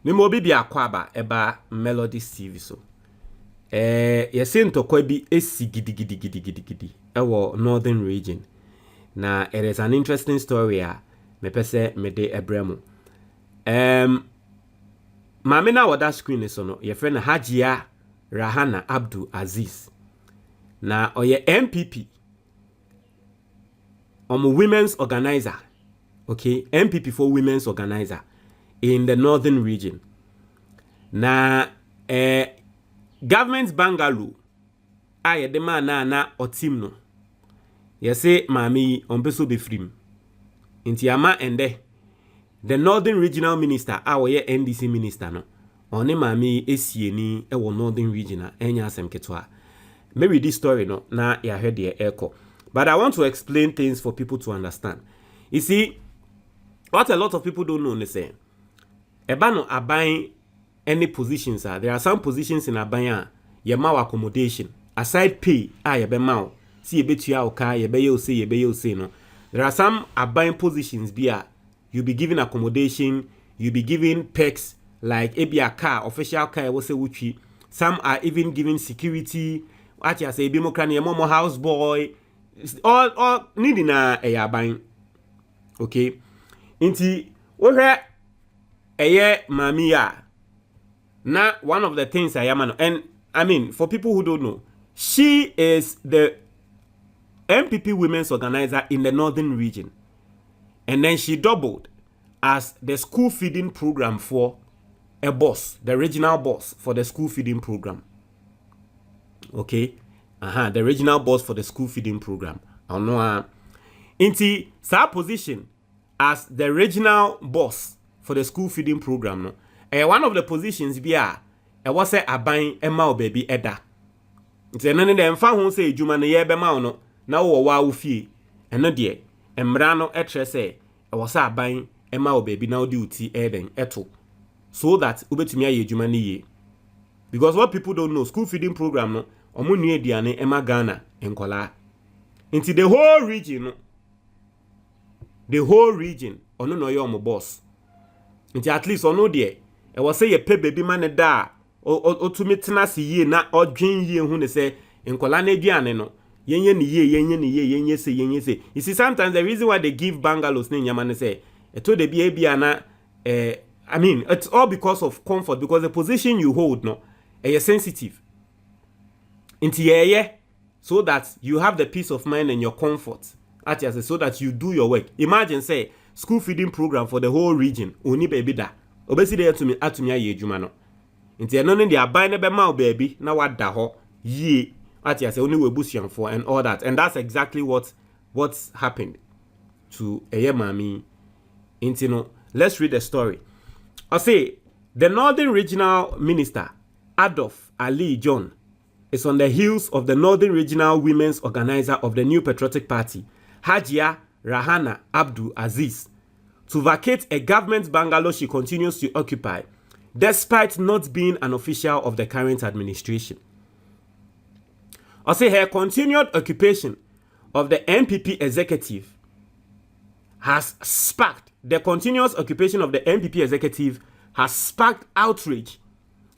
Me mo bi akwaba eba Melodies TV so. Yesi ntokwa bi esi gidi ewo northern region. Na it is an interesting story me pese me de ebremu. Mame na wada screen so no ye friend Hajia Rahana Abdul Aziz. Na oye NPP. Women's organizer. Okay, NPP for women's organizer in the northern region. Na government bangalow aye de man na otim no. Yese mami onbeso be free. Inti ama ende the northern regional minister awoye NDC minister no. One mami esieni ewo northern region enya asem ketwa. Maybe this story no na ya heard the echo. But I want to explain things for people to understand. You see, what a lot of people don't know is say, Ebano are buying any positions. There are some positions in Abaya, Yamau accommodation, aside pay, Yabemau, see a bit ya car, Yabayo say no. There are some buying positions, you be given accommodation, you be given perks, like a car, official car, was a wuchi. Some are even given security, what you say, Bimokrani, Momo house boy, all needing a buying. Okay. Inti ohe eye mamia. Na one of the things I am, and I mean for people who don't know, she is the NPP women's organizer in the northern region. And then she doubled as the school feeding program for a boss, the regional boss for the school feeding program. Okay? The regional boss for the school feeding program. I know. Inti sa position as the regional boss for the school feeding program no. One of the positions was say aban ema baby eda. Nti eno ne dem fa ho say adwuma ne ye bema no na wo wa wo fie. Eno de emra no etre say was say aban ema baby na odi uti eden eto. So that ubetumi aye adwuma ne ye. Because what people don't know, school feeding program no omo nua aduane ema Ghana enkola. Into the whole region, ono no your boss. Into at least ono there, I was say a pay baby man da o to meetena si ye na odwen ye hu ne say enkola na aduane no yenye ni ye say. You see, sometimes the reason why they give bungalows ne nyama ne say eto de bia na I mean it's all because of comfort, because the position you hold no is sensitive. Into ye so that you have the peace of mind and your comfort. Actually, so that you do your work. Imagine say school feeding program for the whole region. Oni baby da. Obesi dey to me atumi aye adwuma no. Nti eno ne dey aban ne be ma baby na wada ho ye. Actually, say oni we busuanfo and all that. And that's exactly what's happened to eye mami. Nti no, let's read the story. I say the northern regional minister Adolf Ali John is on the heels of the Northern Regional Women's Organizer of the New Patriotic Party, Hajia Rahana Abdul Aziz, to vacate a government bungalow she continues to occupy, despite not being an official of the current administration. I say her continued occupation of the NPP executive has sparked outrage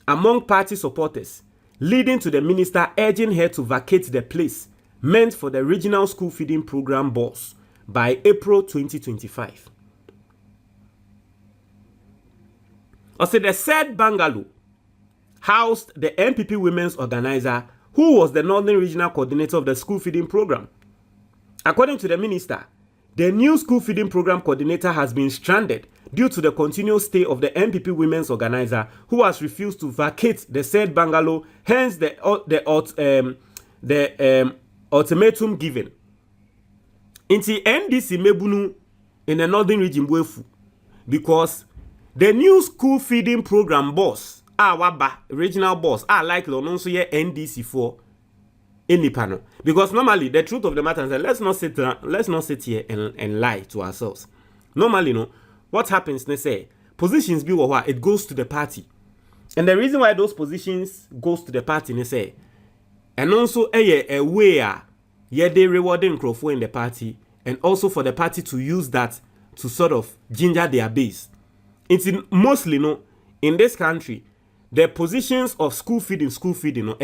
among party supporters, leading to the minister urging her to vacate the place meant for the regional school feeding program boss by April 2025. Also, the said bungalow housed the NPP women's organizer, who was the northern regional coordinator of the school feeding program. According to the minister, the new school feeding program coordinator has been stranded due to the continuous stay of the NPP women's organizer, who has refused to vacate the said bungalow, hence the ultimatum given. Inti NDC mebunu in the northern region buefu, because the new school feeding program boss, waba regional boss, likely on also ye NDC for any panel. Because normally the truth of the matter is that let's not sit here and lie to ourselves. Normally, no. What happens, they say, positions be what it goes to the party. And the reason why those positions goes to the party, they say, and also a way they rewarding Crawford in the party, and also for the party to use that to sort of ginger their base. It's mostly no in this country, the positions of school feeding no,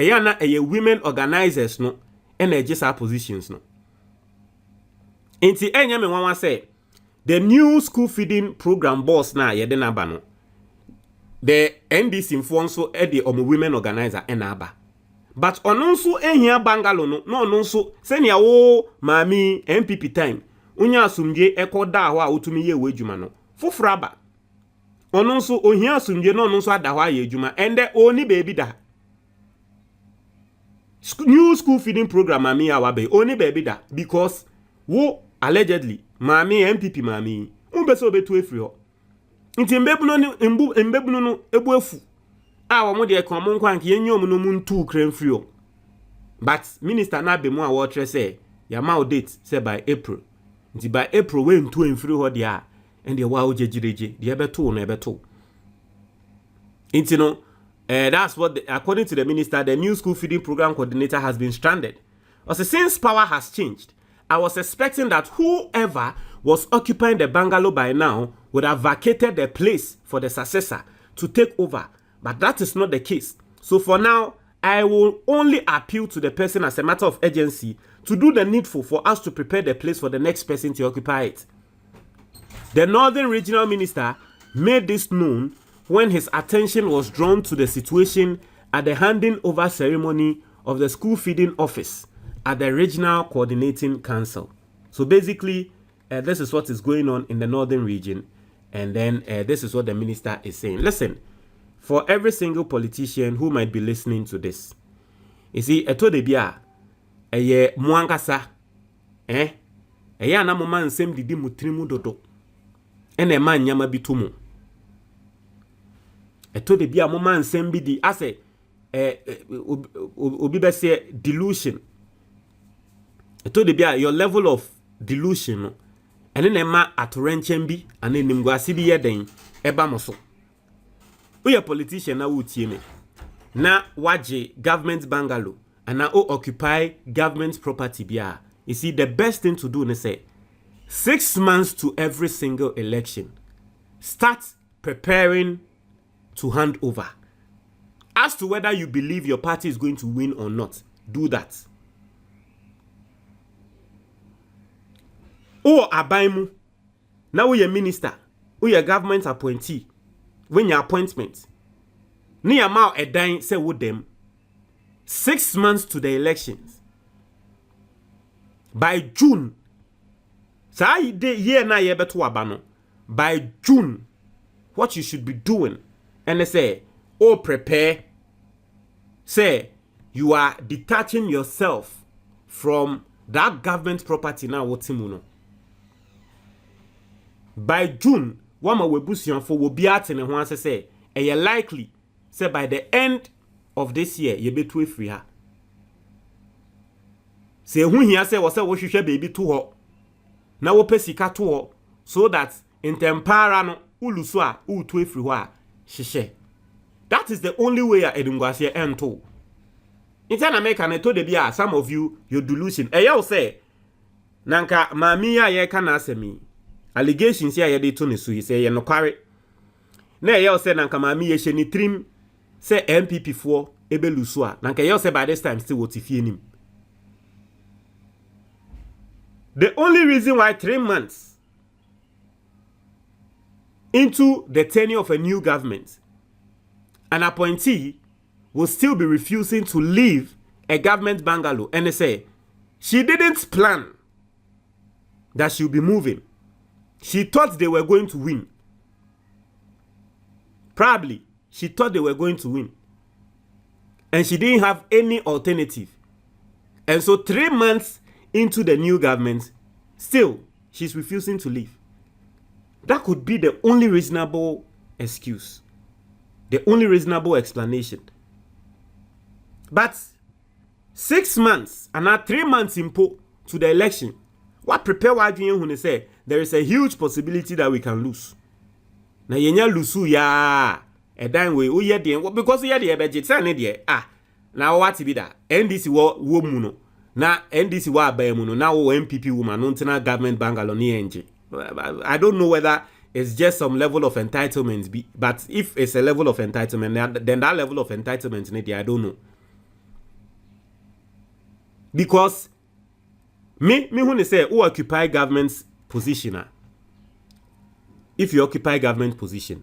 women organizers no, and they just have positions no. Inti enye me wan say the new school feeding program boss na ye de naba no. The NDC nso e de omo women organizer e na aba. But ono nso ehia bangalow no ono nso se ne wo mami NPP time. Unya asumdwe ekoda ho a otumi ye wadwuma no. Foforo aba. Ono nso ohia asumdwe no ono nso ada ho aye adwuma ende oni baby da. New school feeding program mami awabe oni baby da because wo allegedly mami NPP mami umbeso obetu efri ho. Nti mbebunu no ebu efu a wo mo de kan mo nkwan ke yenyo no mu ntu kran free o. But minister na be mu a wo tre say ya ma date say by April. Nti by April we ntu enfri ho de a and wa wo jejireje de ebeto no ebeto. Nti no that's what according to the minister, the new school feeding program coordinator has been stranded. Also, since power has changed, I was expecting that whoever was occupying the bungalow by now would have vacated the place for the successor to take over. But that is not the case. So for now, I will only appeal to the person as a matter of urgency to do the needful for us to prepare the place for the next person to occupy it. The Northern Regional Minister made this known when his attention was drawn to the situation at the handing over ceremony of the school feeding office at the Regional Coordinating Council. So basically, this is what is going on in the Northern region. And then this is what the minister is saying. Listen, for every single politician who might be listening to this, you see, eto de bia, eye muangasa, eye anamoma nsem didi mutrimu dodo, ene man nyama bitumu. Eto de bia moma nsem bidi, ase, obi bese delusion. Eto de bia, your level of delusion, ene nema atorenchembi, ane nimgwasi bi yeden, eba moso. Uye politician na utie me. Na waje government bungalow and na occupy government property bia. You see, the best thing to do is say 6 months to every single election. Start preparing to hand over. As to whether you believe your party is going to win or not, do that. O abaimu. Now we a minister, we a government appointee. When your appointment, ni amount a dying say with them 6 months to the elections. By June, say year na ye beto abano. By June, what you should be doing, and they say, oh prepare. Say you are detaching yourself from that government property now. What timuno. By June. Wama webusian for will be at and one say, and you're likely say by the end of this year, you be too free her. Say who here say was a wash baby to her. Now we pay sika to her so that in temparano uluswa u too free her. She. That is the only way I edungwasia end to. In time America, I told the some of you your delusion. And you say, Nanka mamia ye kana asemi. Allegations here ye de to ne so he say ye no kware na ye say nanka maami ye hye ni trim say NPP for ebelusu a nanka ye say by this time still what ifie nim. The only reason why 3 months into the tenure of a new government, an appointee will still be refusing to leave a government bungalow and they say she didn't plan that she'll be moving. She thought they were going to win. Probably, she thought they were going to win. And she didn't have any alternative. And so 3 months into the new government, still, she's refusing to leave. That could be the only reasonable excuse. The only reasonable explanation. But 6 months, and now 3 months to the election, what prepare what you when they say there is a huge possibility that we can lose. Na yenya lusu ya edan we o ye den because ye dey budget say na dey na what be that NDC wo mu no na NDC wa abaye mu no na wo MPP woman no ntina government bangalow ni enje. I don't know whether it's just some level of entitlement. But if it's a level of entitlement, then that level of entitlement, I don't know. Because me when they say who occupy government's position, if you occupy government position,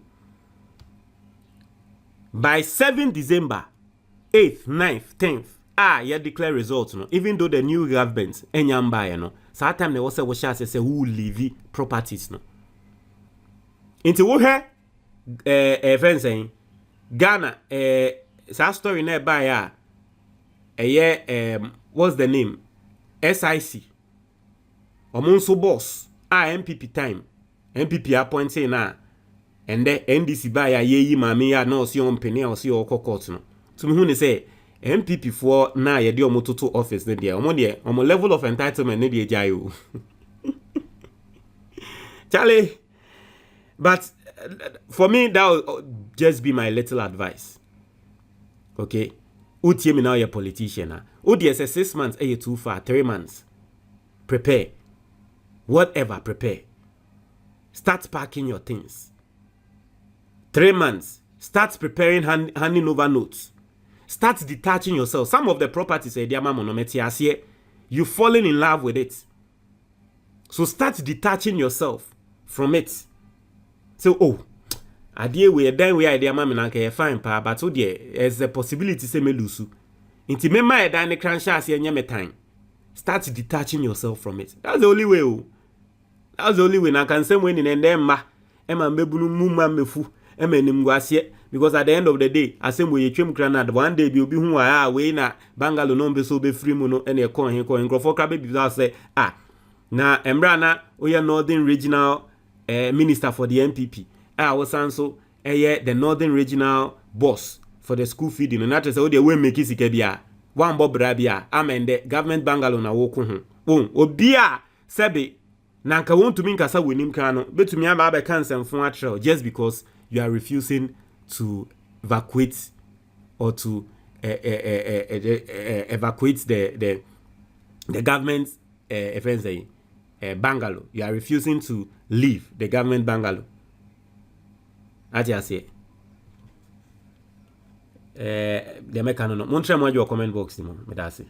by 7 December, 8th, 9th, 10th, you declare results, no? Even though the new government, enyamba, no? So that time they also was say who leave properties, no? Into wo friend saying Ghana, sa story nearby, what's the name? SIC. Omonso boss, NPP time. NPP appointed na. And the NDC buy a ye mami ya no si on penny or si or court no. To me who say NPP for na ye di omototo office ne dia. Omo level of entitlement ne dia jayo. Charlie, but for me that would just be my little advice. Okay, utie me now your politician. Udi say 6 months, too far. 3 months. Prepare. Whatever, prepare. Start packing your things. 3 months. Start preparing, handing over notes. Start detaching yourself. Some of the properties, you've fallen in love with it. So start detaching yourself from it. So, idea we then we idea mama nanke fine pa, but there's a possibility say me lose. Inti me my dan the cransha say me time. Start detaching yourself from it. That's the only way. That's the only way. I can say when in ma ema mebunu mumma mefu ema nimguasie, because at the end of the day asem we twem granad one day bi obi hu we na bangalow no be so be free mu no ene ekon he ko nkrofo kra be bi say na emra na oya northern regional minister for the NPP. Was also the northern regional boss for the school feeding. And that is how they will make it bia. One bob rabia. Amen the government bangalow na woku hu. Obia sebe nanka want to mean kasa winim kano. But to me aba cancer from just because you are refusing to evacuate or to evacuate the government bungalow. You are refusing to leave the government bungalow. As I say, the mechanic. Montre moi your comment box, me that's it.